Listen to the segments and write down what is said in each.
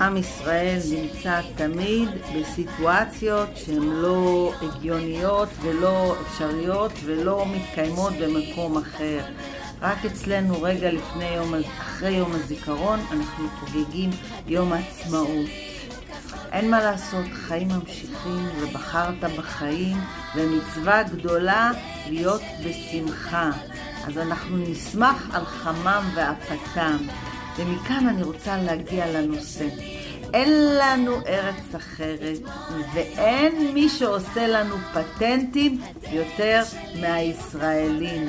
עם ישראל נמצא תמיד בסיטואציות שהן לא הגיוניות ולא אפשריות ולא מתקיימות במקום אחר. רק אצלנו רגע אחרי יום הזיכרון אנחנו חוגגים יום העצמאות. אין מה לעשות, חיים ממשיכים ובחרת בחיים, ומצווה גדולה להיות בשמחה. אז אנחנו נשמח על חמם ואפתם. ומכאן אני רוצה להגיע לנושא. אין לנו ארץ אחרת, ואין מי שעושה לנו פטנטים יותר מהישראלים.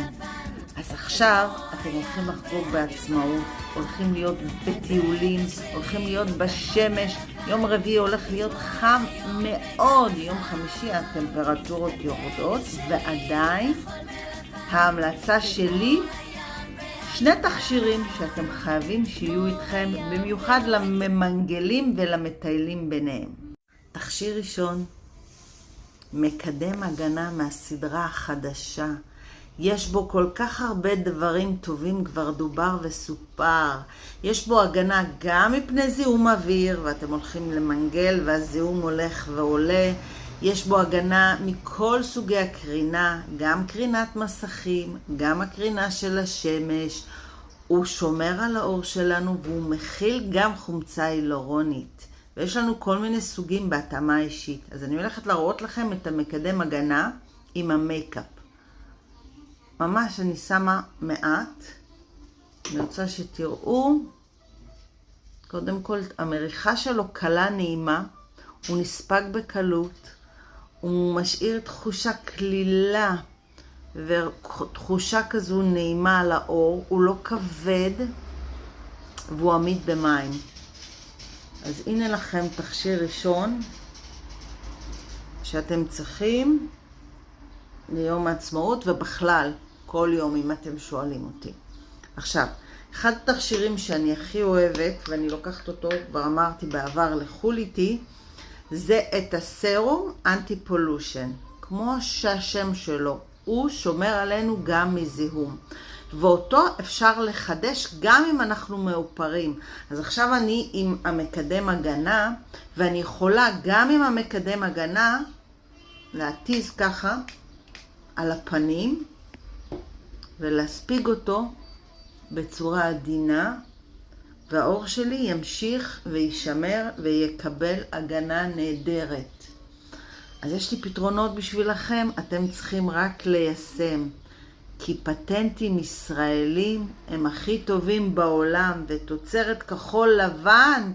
אז עכשיו אתם הולכים לחגוג בעצמאות, הולכים להיות בטיולים, הולכים להיות בשמש. יום רביעי הולך להיות חם מאוד, יום חמישי הטמפרטורות יורדות, ועדיין ההמלצה שלי, שני תכשירים שאתם חייבים שיהיו איתכם, במיוחד לממנגלים ולמטיילים ביניהם. תכשיר ראשון, מקדם הגנה מהסדרה החדשה. יש בו כל כך הרבה דברים טובים, כבר דובר וסופר. יש בו הגנה גם מפני זיהום אוויר, ואתם הולכים למנגל והזיהום הולך ועולה. יש בו הגנה מכל סוגי הקרינה, גם קרינת מסכים, גם הקרינה של השמש. הוא שומר על האור שלנו והוא מכיל גם חומצה הילורונית. ויש לנו כל מיני סוגים בהתאמה אישית. אז אני הולכת להראות לכם את המקדם הגנה עם המייקאפ. ממש אני שמה מעט. אני רוצה שתראו. קודם כל, המריחה שלו קלה נעימה. הוא נספג בקלות. הוא משאיר תחושה כלילה ותחושה כזו נעימה על האור. הוא לא כבד והוא עמיד במים. אז הנה לכם תכשיר ראשון שאתם צריכים ליום העצמאות, ובכלל כל יום אם אתם שואלים אותי. עכשיו, אחד התכשירים שאני הכי אוהבת, ואני לוקחת אותו, כבר אמרתי בעבר, לחול איתי, זה את הסרום אנטי-פולושן. כמו שהשם שלו, הוא שומר עלינו גם מזיהום. ואותו אפשר לחדש גם אם אנחנו מאופרים. אז עכשיו אני עם המקדם הגנה, ואני יכולה גם עם המקדם הגנה להתיז ככה על הפנים ולהספיג אותו בצורה עדינה, והאור שלי ימשיך וישמר ויקבל הגנה נהדרת. אז יש לי פתרונות בשבילכם, אתם צריכים רק ליישם. כי פטנטים ישראלים הם הכי טובים בעולם, ותוצרת כחול לבן